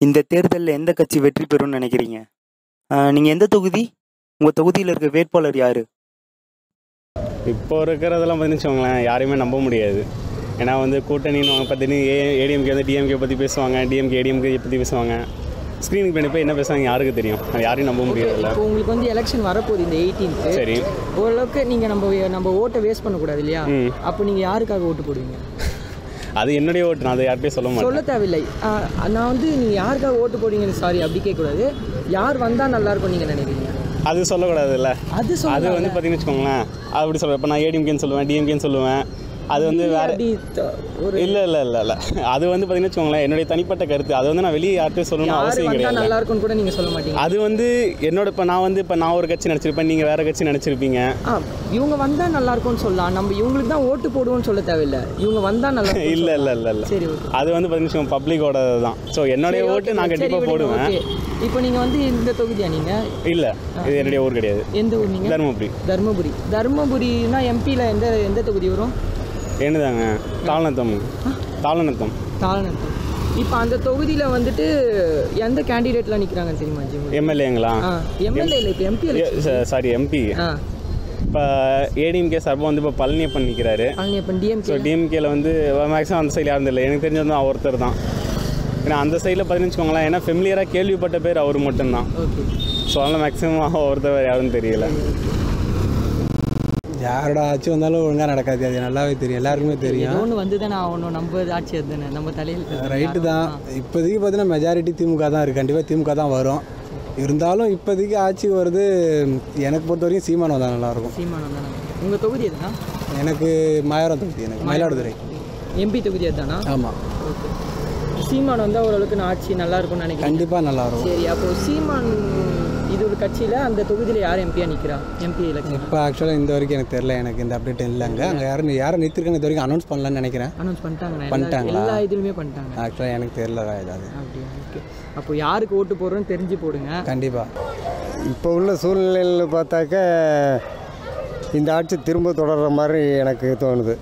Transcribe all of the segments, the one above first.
இந்த தேர்தலில் எந்த கட்சி வெற்றி பெறும்னு நினைக்கிறீங்க? நீங்கள் எந்த தொகுதி? உங்கள் தொகுதியில் இருக்க வேட்பாளர் யார்? இப்போ இருக்கிறதெல்லாம் வச்சுக்கோங்களேன், யாரையுமே நம்ப முடியாது. ஏன்னா கூட்டணின்னு பார்த்தீங்கன்னா ஏடிஎம்கே டிஎம்கே பற்றி பேசுவாங்க, டிஎம்கே ஏடிஎம்கே பற்றி பேசுவாங்க. ஸ்க்ரீனுக்கு பண்ணி போய் என்ன பேசுவாங்க யாருக்கு தெரியும்? அது யாரையும் நம்ப முடியாதுல்ல. இப்போ உங்களுக்கு எலெக்ஷன் வரப்போகுது இந்த 18th. சரி, ஓரளவுக்கு நீங்கள் நம்ம ஓட்டை வேஸ்ட் பண்ணக்கூடாது இல்லையா? அப்போ நீங்கள் யாருக்காக ஓட்டு போடுவீங்க? அது என்னுடைய ஓட்டு, நான் அதை யார்கிட்டயும் சொல்ல தேவையில்லை. நான் நீங்கள் யாருக்காக ஓட்டு போடுவீங்கன்னு சாரி அப்படி கேட்கக்கூடாது. யார் வந்தால் நல்லாயிருக்கும் நீங்கள் நினைக்கிறீங்க? அது சொல்லக்கூடாதுல்ல. அது பார்த்தீங்கன்னு வச்சுக்கோங்களேன், அப்படி சொல்கிறேன். இப்போ நான் ஏடிஎம்கேன்னு சொல்லுவேன், டிஎம்கேன்னு சொல்லுவேன். அது வேறு இல்லை இல்லை இல்லை இல்லை அது பார்த்தீங்கன்னு வச்சுக்கோங்களேன், என்னுடைய தனிப்பட்ட கருத்து. அது நான் வெளியே யார்கிட்டையும் சொல்லணும்னு அவசியம் கிடையாது. நல்லா இருக்கும்னு கூட நீங்கள் சொல்ல மாட்டீங்க. அது என்னோட இப்போ நான் ஒரு கட்சி நினச்சிருப்பேன், நீங்கள் வேறு கட்சி நினச்சிருப்பீங்க. இவங்க வந்தால் நல்லா இருக்கும்னு சொல்லலாம். நம்ம இவங்களுக்கு தான் ஓட்டு போடுவோம்னு சொல்ல தேவையில்லை. இவங்க வந்தால் நல்லா இல்லை இல்லை இல்லை இல்லை சரி, அது பார்த்தீங்கன்னா பப்ளிக்கோட தான். ஸோ என்னுடைய ஓட்டு நான் கண்டிப்பாக போடுவேன். இப்போ நீங்கள் இந்த தொகுதியா நீங்கள்? இல்லை, இது என்னுடைய ஊர் கிடையாது. எந்த ஊர் நீங்கள்? தர்மபுரி. தர்மபுரினா எம்பியில் எந்த தொகுதி வரும்? என்னதாங்க, தாளநத்தம். இப்போ அந்த தொகுதியில் எந்த கேண்டிடேட்லாம் நிற்கிறாங்கன்னு தெரியுமா? எம்எல்ஏங்களா? எம்எல்ஏ இல்லை, இப்போ எம்பி. Sorry, MP. இப்போ ஏடிஎம்கே சார்பாக இப்போ பழனியப்பன் நிற்கிறாரு. டிஎம்கே. ஸோ டிஎம்கேல மேக்ஸிமம் அந்த சைடில் யாரும் இல்லை. எனக்கு தெரிஞ்சது ஒருத்தர் தான். ஏன்னா அந்த சைடில் பதினஞ்சுக்கோங்களேன், ஏன்னா ஃபெமிலியராக கேள்விப்பட்ட பேர் அவர் மட்டும்தான். ஸோ அதனால் மேக்ஸிமம் ஒருத்தர் யாரும் தெரியல. யாரோட ஆட்சி வந்தாலும் ஒழுங்காக நடக்காது, அது நல்லாவே தெரியும், எல்லாருக்குமே தெரியும். ஒன்று தானே ஆகணும், நம்ம ஆட்சி அதுதானே நம்ம தலையில். ரைட்டு தான். இப்போதைக்கு பார்த்தீங்கன்னா மெஜாரிட்டி திமுக தான் இருக்குது. கண்டிப்பாக திமுக தான் வரும். இருந்தாலும் இப்போதைக்கு ஆட்சி வருது, எனக்கு பொறுத்த வரைக்கும் சீமானம் தான் நல்லாயிருக்கும். சீமானம் தானே. உங்கள் தொகுதி எதுனா? எனக்கு மாயாரம் தொகுதி, எனக்கு மயிலாடுதுறை எம்பி தொகுதி அதுதானா? ஆமாம். ஓகே. சீமான் வந்தால் ஓரளவுக்கு ஆட்சி நல்லா இருக்கும்னு நினைக்கிறேன். கண்டிப்பாக நல்லாயிருக்கும். சரி, அப்போது சீமான் இது ஒரு கட்சியில் அந்த தொகுதியில் யார் எம்பியாக நிற்கிறா? எம்பி எலெக்ஷன் இப்போ ஆக்சுவலாக இந்த வரைக்கும் எனக்கு தெரியல, எனக்கு இந்த அப்டேட் இல்லைங்க. அங்கே யாரும் நிறுத்திருக்காங்க, இது வரைக்கும் அனௌன்ஸ் பண்ணலான்னு நினைக்கிறேன். அனௌன்ஸ் பண்ணிட்டாங்களா? எல்லா இதுலையுமே பண்ணிட்டாங்க. ஆக்சுவலாக எனக்கு தெரியல ஏதாவது. அப்படியா? ஓகே. அப்போ யாருக்கு ஓட்டு போடுறோன்னு தெரிஞ்சு போடுங்க. கண்டிப்பாக. இப்போ உள்ள சூழ்நிலையில் பார்த்தாக்க இந்த ஆட்சி திரும்ப தொடர்ற மாதிரி எனக்கு தோணுது.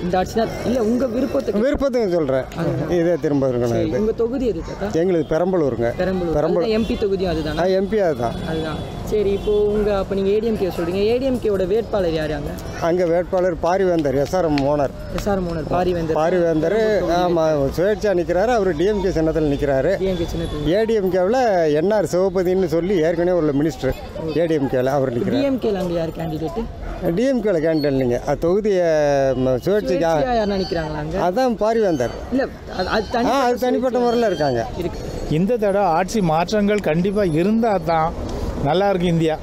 இந்த ஆட்சி தான் இல்லை, உங்கள் விருப்பத்துக்கு சொல்கிறேன். இதே திரும்ப இருக்கணும். உங்கள் தொகுதி எது? எங்களுக்கு பெரம்பலூருங்க. பெரம்பலூர் எம்பி தொகுதியும் அதுதான்? எம்பி அதுதான். சரி, இப்போது அப்போ நீங்கள் ஏடிஎம்கே சொல்கிறீங்க. ஏடிஎம்கேவோட வேட்பாளர் யார் அங்கே வேட்பாளர் பாரிவேந்தர், எஸ்ஆர்எம் மோனர். பாரிவேந்தர் ஆமாம், சுயேட்சா நிற்கிறாரு. அவர் டிஎம்கே சின்னத்தில் நிற்கிறாரு. ஏடிஎம்கேவில் என்ஆர் சிவபதினு சொல்லி ஏற்கனவே உள்ள மினிஸ்டர் ஏடிஎம்கேவில் அவர் நிற்கிறார். டிஎம்கேல அங்கே யார் கேண்டிடேட்டு? டிஎம்கேல கேண்டிடேட் இல்லைங்க, அது தொகுதியை சுயேட்சைக்கா நினைக்கிறாங்களா? அதான் பாரிவேந்தர். இல்லை, அது தனிப்பட்ட முறையில் இருக்காங்க. இந்த தடவை ஆட்சி மாற்றங்கள் கண்டிப்பாக இருந்தால் தான் நல்லா இருக்கும் இந்தியா.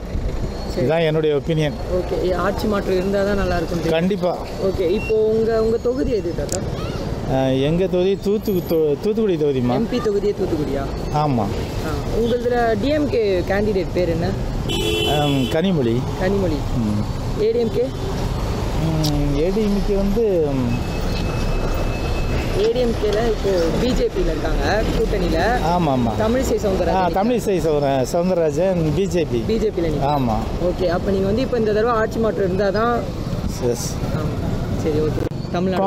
இதுதான் என்னுடைய ஒப்பீனியன். ஓகே, ஆட்சி மாற்றம் இருந்தால் தான் நல்லா இருக்கும் கண்டிப்பாக. ஓகே, இப்போ உங்கள் தொகுதி எது தாத்தா? எங்கள் தொகுதி தூத்துக்குடி தொகுதிமா. எம்பி தொகுதியே தூத்துக்குடியா? ஆமாம். உங்களதில் டிஎம்கே கேண்டிடேட் பேர் என்ன? கனிமொழி. ஏடிஎம்கே ஏடிஎம்கேல இப்போ பிஜேபியில் இருக்காங்க கூட்டணியில். ஆமாம். தமிழிசை சவுந்தரராஜன் பிஜேபியில். ஆமாம். ஓகே, அப்போ நீங்கள் இப்போ இந்த தடவை ஆட்சி மாற்றம் இருந்தால் தான். சரி, okay. Tamil Nadu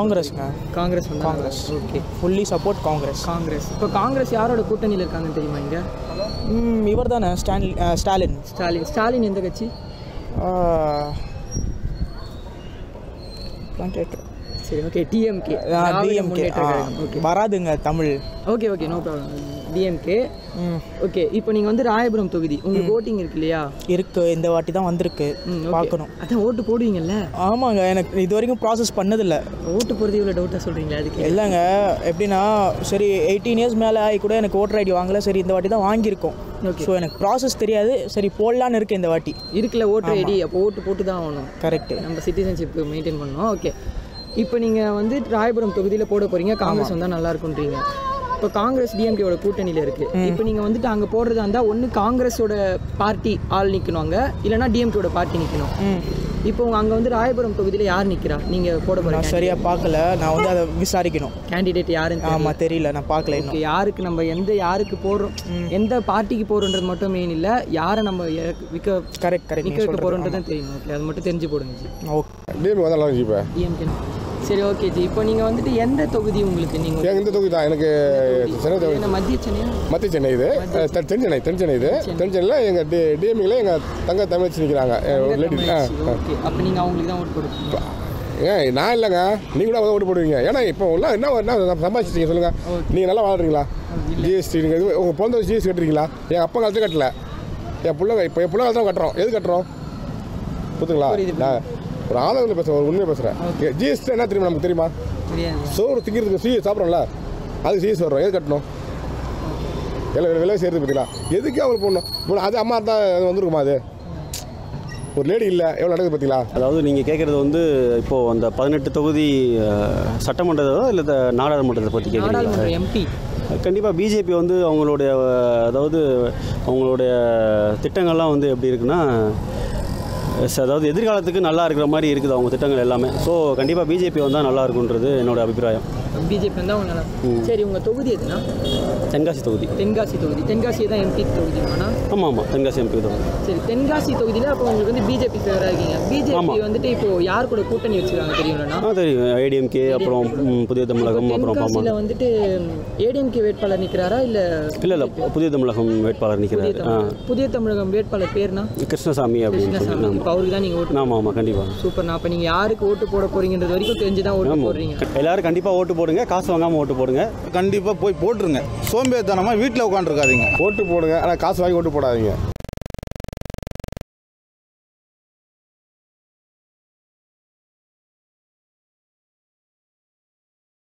Congress. Okay, fully support Congress. இப்போ காங்கிரஸ் யாரோட கூட்டணியில் இருக்காங்கன்னு தெரியுமா? இங்கே இவர் தானே, ஸ்டாலின். எந்த கட்சி? சரி, ஓகே. டிஎம்கே வராதுங்க தமிழ். Okay, no problem. DMK. Okay, இப்போ நீங்கள் ராயபுரம் தொகுதி உங்களுக்கு ஓட்டிங் இருக்கு இல்லையா? இருக்கு, இந்த வாட்டி தான் வந்திருக்கு, பார்க்கணும். அதான் ஓட்டு போடுவீங்கல்ல? ஆமாங்க, எனக்கு இது வரைக்கும் ப்ராசஸ் பண்ணதில்லை. ஓட்டு போகிறது இவ்வளோ டவுட்டாக சொல்கிறீங்களா? அதுக்கு இல்லைங்க, எப்படின்னா சரி 18 இயர்ஸ் மேலே ஆகி கூட எனக்கு ஓட்டர் ஐடி வாங்கலை. சரி, இந்த வாட்டி தான் வாங்கியிருக்கோம். ஸோ எனக்கு ப்ராசஸ் தெரியாது. சரி, போடலான்னு இருக்குது இந்த வாட்டி. இருக்குல்ல ஓட்டர் ஐடி, அப்போ ஓட்டு போட்டு தான் ஆகணும். கரெக்டு, நம்ம சிட்டிசன்ஷிப் மெயின்டைன் பண்ணணும். ஓகே, இப்போ நீங்கள் ராயபுரம் தொகுதியில் போட போகிறீங்க. காங்கிரஸ் வந்தால் நல்லா இருக்குன்றீங்க. இப்போ காங்கிரஸ் டிஎம்கேவோட கூட்டணியில் இருக்குது. இப்போ நீங்கள் அங்கே போடுறதா இருந்தால் ஒன்று காங்கிரஸோட பார்ட்டி ஆள் நிற்கணுங்க, இல்லைனா டிஎம்கேவோட பார்ட்டி நிற்கணும். இப்போ அங்கே ராயபுரம் தொகுதியில் யார் நிற்கிறா? நீங்கள் போட போகிறீங்க? சரியாக பார்க்கல, நான் அதை விசாரிக்கணும். கேண்டிடேட் யாருன்னு? ஆமாம், தெரியல, நான் பார்க்கல. ஓகே, யாருக்கு நம்ம யாருக்கு போடுறோம், எந்த பார்ட்டிக்கு போகிறோன்றது மட்டும் மெயின் இல்லை, யாரை நம்ம கரெக்ட் நிற்க வைக்க போகிறோன்றது தான் தெரியும். ஓகே, அது மட்டும் தெரிஞ்சு போடுங்க. ஓகே. டிஎம்கே சரி ஓகே ஜி. இப்போ நீங்கள் வந்துட்டு எந்த தொகுதி உங்களுக்கு நீங்கள் எங்கள் இந்த தொகுதி தான் எனக்கு சென்னை தொகுதி. என்ன மத்திய சென்னையா? மத்திய சென்னை இது தென் சென்னை இது தென் சென்னையில் எங்கள் டிஎம்கில் எங்கள் தங்க தமிழ்ச்சி நிற்கிறாங்க லேடி. ஓகே, அப்போ நீங்கள் அவங்களுக்கு தான் ஓட்டு போடுவீங்க? ஏன் நான் இல்லைங்க, நீங்கள் கூட ஓட்டு போடுவீங்க. ஏன்னா இப்போ எல்லாம் என்ன சம்பாதிச்சிட்டீங்க சொல்லுங்கள். நீங்கள் நல்லா வாழ்றீங்களா? ஜிஎஸ்டி நீங்கள் இது உங்கள் பிறந்த ஜிஎஸ்டி கட்டுறீங்களா? என் அப்பா காலத்தையும் கட்டல, என் பிள்ளை இப்போ என் பிள்ளை காலத்தான் கட்டுறோம். எது கட்டுறோம் புரியுதுங்களா? நான் ஒரு ஆதரவில் பேசுகிறேன், ஒரு உண்மையை பேசுகிறேன். ஜிஎஸ்டி என்ன தெரியுமா? நமக்கு தெரியுமா? சோறு திங்கிறதுக்கு சாப்பிட்றோம்ல, அதுக்கு சீஸ் வர்றோம். எது கட்டணும்? எல்லாம் விலை செய்கிறது பார்த்தீங்களா? எதுக்கு அவங்களுக்கு போடணும்? இப்போ அது அம்மா தான் வந்துருக்குமா? அது ஒரு லேடி இல்லை, எவ்வளோ நடக்குது பார்த்தீங்களா? அதாவது நீங்கள் கேட்குறது வந்து இப்போது அந்த 18 தொகுதி சட்டமன்றத்தை இல்லை நாடாளுமன்றத்தை பற்றி கேட்குறீங்களா? எம்பி கண்டிப்பாக பிஜேபி வந்து அவங்களுடைய அதாவது அவங்களுடைய திட்டங்கள்லாம் வந்து எப்படி இருக்குன்னா, அதாவது எதிர்காலத்துக்கு நல்லா இருக்கிற மாதிரி இருக்குது அவங்க திட்டங்கள் எல்லாமே. ஸோ கண்டிப்பாக பிஜேபி வந்தால் நல்லா இருக்குன்றது என்னோட அபிப்பிராயம். பிஜேபி வந்தால் அவங்க நல்லா. சரி, உங்கள் தொகுதி எதுனா? தென்காசி தொகுதி. தென்காசி தொகுதி. தென்காசி தான் எம்பி தொகுதி ஆனால்? ஆமாம், தென்காசி எம்பி தொகுதி. சரி, தென்காசி தொகுதியில் அப்போ உங்களுக்கு வந்து பிஜேபி ஃபேவராக இருக்கீங்க. பிஜேபி வந்துட்டு இப்போது யார் கூட கூட்டணி வச்சுருக்காங்க தெரியும்லண்ணா? தெரியும், ஏடிஎம்கே, அப்புறம் புதிய தமிழகம், அப்புறம் தென்காசியில் வந்துட்டு ஏடிஎம்கே வேட்பாளர் நிற்கிறாரா இல்லை? இல்லை புதிய தமிழகம் வேட்பாளர் நிற்கிறாரு. புதிய தமிழகம் வேட்பாளர் பேர்னா கிருஷ்ணசாமி அப்படின்னு சொல்லி. இப்போ அவருக்கு தான் நீங்கள் ஓட்டு? ஆமாம், கண்டிப்பாக. சூப்பர்ண்ணா. அப்போ நீங்கள் யாருக்கு ஓட்டு போட போகிறீங்கிறது வரைக்கும் தெரிஞ்சு தான் ஓட்டு போடுறீங்க? எல்லாரும் கண்டிப்பாக ஓட்டு போடுங்க, காசு வாங்காமல் ஓட்டு போடுங்க. கண்டிப்பாக போய் போட்டுருங்க. சோம்பேறித்தனமாக வீட்டில் உட்காந்துருக்காதீங்க. ஓட்டு போடுங்க, ஆனால் காசு வாங்கி ஓட்டு போடாதீங்க.